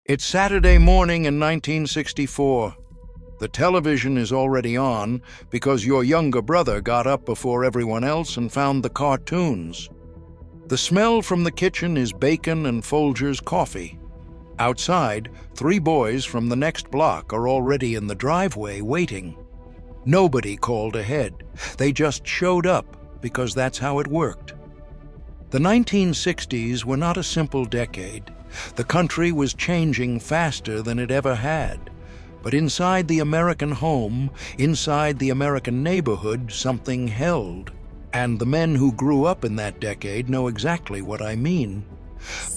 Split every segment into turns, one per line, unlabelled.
It's Saturday morning in 1964. The television is already on because your younger brother got up before everyone else and found the cartoons. The smell from the kitchen is bacon and Folgers coffee. Outside, 3 boys from the next block are already in the driveway waiting. Nobody called ahead. They just showed up because that's how it worked. The 1960s were not a simple decade. The country was changing faster than it ever had. But inside the American home, inside the American neighborhood, something held. And the men who grew up in that decade know exactly what I mean.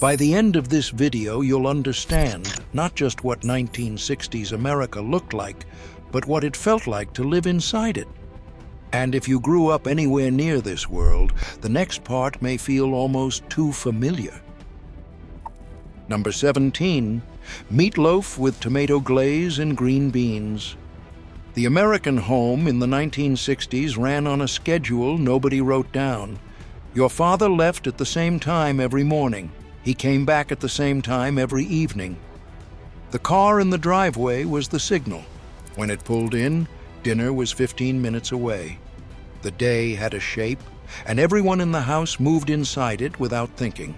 By the end of this video, you'll understand not just what 1960s America looked like, but what it felt like to live inside it. And if you grew up anywhere near this world, the next part may feel almost too familiar. Number 17, meatloaf with tomato glaze and green beans. The American home in the 1960s ran on a schedule nobody wrote down. Your father left at the same time every morning. He came back at the same time every evening. The car in the driveway was the signal. When it pulled in, dinner was 15 minutes away. The day had a shape, and everyone in the house moved inside it without thinking.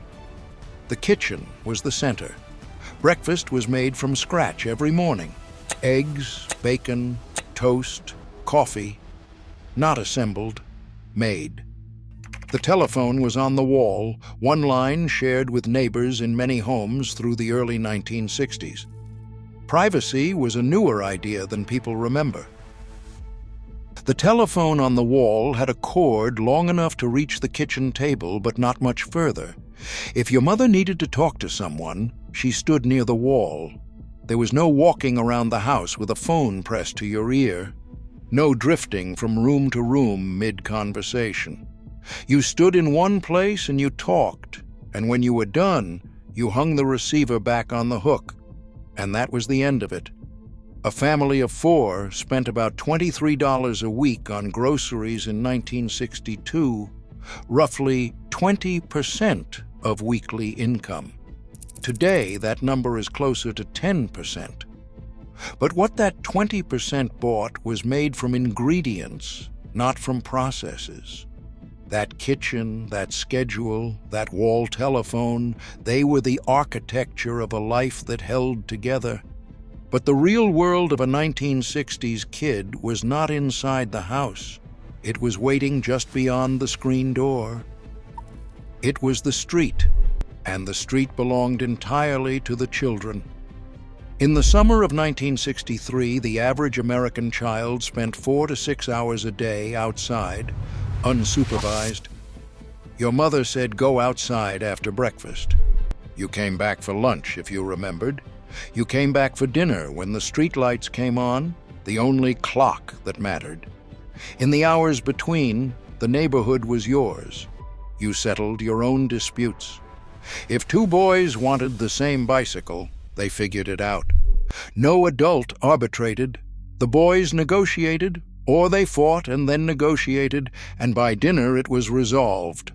The kitchen was the center. Breakfast was made from scratch every morning. Eggs, bacon, toast, coffee. Not assembled, made. The telephone was on the wall, one line shared with neighbors in many homes through the early 1960s. Privacy was a newer idea than people remember. The telephone on the wall had a cord long enough to reach the kitchen table, but not much further. If your mother needed to talk to someone, she stood near the wall. There was no walking around the house with a phone pressed to your ear. No drifting from room to room mid-conversation. You stood in one place and you talked, and when you were done, you hung the receiver back on the hook. And that was the end of it. A family of 4 spent about $23 a week on groceries in 1962, roughly 20% of weekly income. Today, that number is closer to 10%. But what that 20% bought was made from ingredients, not from processes. That kitchen, that schedule, that wall telephone, they were the architecture of a life that held together. But the real world of a 1960s kid was not inside the house. It was waiting just beyond the screen door. It was the street, and the street belonged entirely to the children. In the summer of 1963, the average American child spent 4 to 6 hours a day outside, unsupervised. Your mother said go outside after breakfast. You came back for lunch, if you remembered. You came back for dinner when the streetlights came on, the only clock that mattered. In the hours between, the neighborhood was yours. You settled your own disputes. If 2 boys wanted the same bicycle, they figured it out. No adult arbitrated. The boys negotiated, or they fought and then negotiated, and by dinner it was resolved.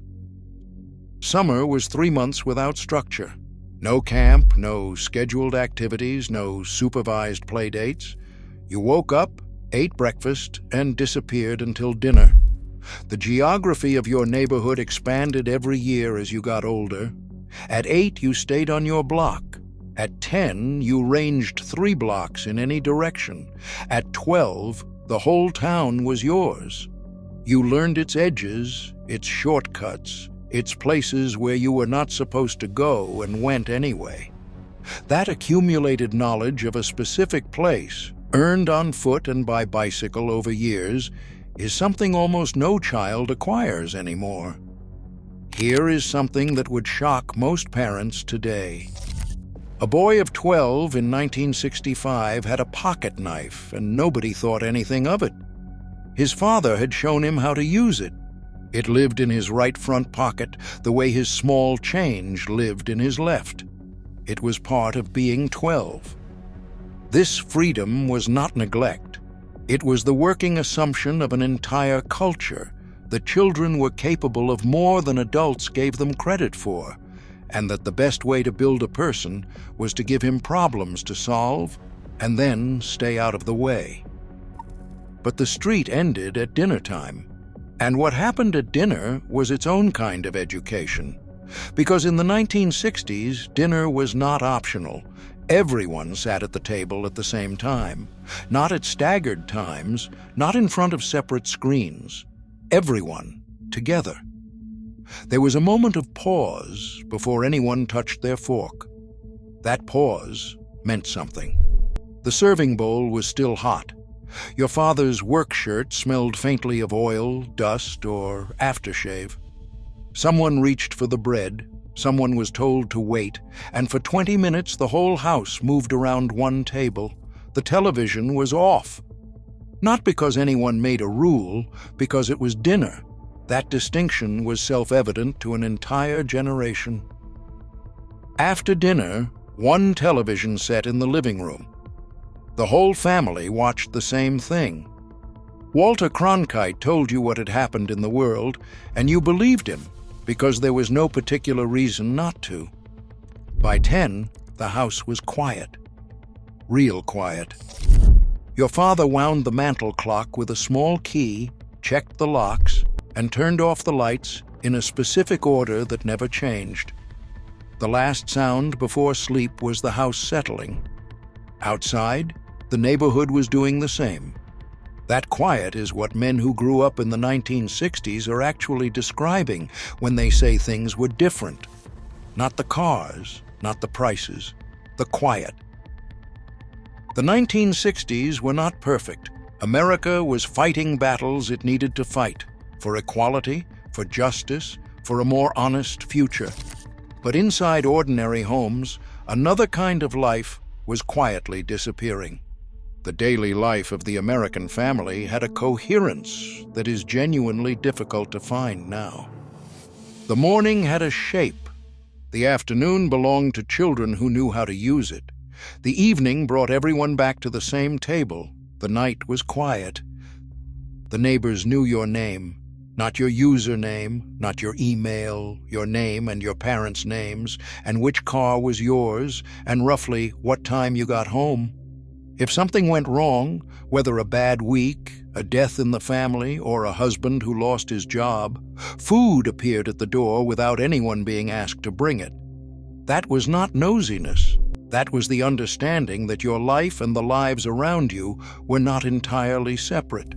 Summer was 3 months without structure. No camp, no scheduled activities, no supervised play dates. You woke up, ate breakfast, and disappeared until dinner. The geography of your neighborhood expanded every year as you got older. At 8, you stayed on your block. At 10, you ranged 3 blocks in any direction. At 12, the whole town was yours. You learned its edges, its shortcuts, its places where you were not supposed to go and went anyway. That accumulated knowledge of a specific place, earned on foot and by bicycle over years, is something almost no child acquires anymore. Here is something that would shock most parents today. A boy of 12 in 1965 had a pocket knife, and nobody thought anything of it. His father had shown him how to use it. It lived in his right front pocket the way his small change lived in his left. It was part of being 12. This freedom was not neglect. It was the working assumption of an entire culture that children were capable of more than adults gave them credit for, and that the best way to build a person was to give him problems to solve and then stay out of the way. But the street ended at dinner time, and what happened at dinner was its own kind of education. Because in the 1960s, dinner was not optional. Everyone sat at the table at the same time, not at staggered times, not in front of separate screens. Everyone together. There was a moment of pause before anyone touched their fork. That pause meant something. The serving bowl was still hot. Your father's work shirt smelled faintly of oil, dust, or aftershave. Someone reached for the bread, someone was told to wait, and for 20 minutes the whole house moved around one table. The television was off. Not because anyone made a rule, because it was dinner. That distinction was self-evident to an entire generation. After dinner, one television set in the living room. The whole family watched the same thing. Walter Cronkite told you what had happened in the world, and you believed him because there was no particular reason not to. By 10, the house was quiet. Real quiet. Your father wound the mantle clock with a small key, checked the locks, and turned off the lights in a specific order that never changed. The last sound before sleep was the house settling. Outside, the neighborhood was doing the same. That quiet is what men who grew up in the 1960s are actually describing when they say things were different. Not the cars, not the prices, the quiet. The 1960s were not perfect. America was fighting battles it needed to fight. For equality, for justice, for a more honest future. But inside ordinary homes, another kind of life was quietly disappearing. The daily life of the American family had a coherence that is genuinely difficult to find now. The morning had a shape. The afternoon belonged to children who knew how to use it. The evening brought everyone back to the same table. The night was quiet. The neighbors knew your name. Not your username, not your email, your name and your parents' names, and which car was yours, and roughly what time you got home. If something went wrong, whether a bad week, a death in the family, or a husband who lost his job, food appeared at the door without anyone being asked to bring it. That was not nosiness. That was the understanding that your life and the lives around you were not entirely separate.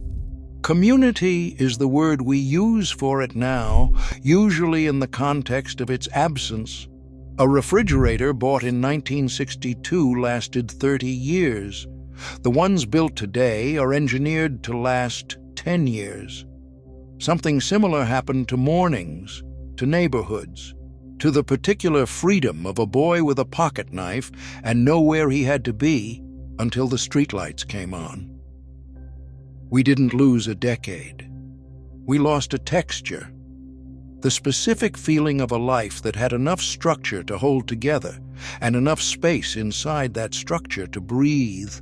Community is the word we use for it now, usually in the context of its absence. A refrigerator bought in 1962 lasted 30 years. The ones built today are engineered to last 10 years. Something similar happened to mornings, to neighborhoods, to the particular freedom of a boy with a pocket knife and know where he had to be until the streetlights came on. We didn't lose a decade. We lost a texture, the specific feeling of a life that had enough structure to hold together and enough space inside that structure to breathe.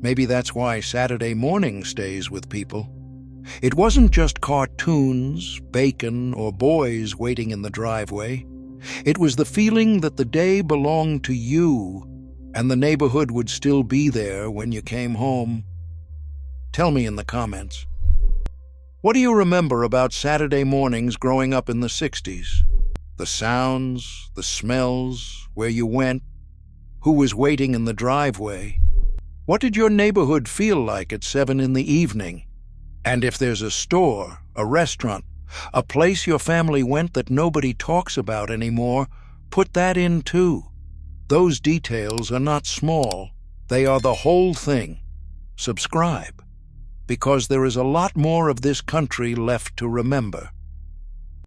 Maybe that's why Saturday morning stays with people. It wasn't just cartoons, bacon, or boys waiting in the driveway. It was the feeling that the day belonged to you and the neighborhood would still be there when you came home. Tell me in the comments. What do you remember about Saturday mornings growing up in the 60s? The sounds, the smells, where you went, who was waiting in the driveway. What did your neighborhood feel like at 7 in the evening? And if there's a store, a restaurant, a place your family went that nobody talks about anymore, put that in too. Those details are not small. They are the whole thing. Subscribe, because there is a lot more of this country left to remember.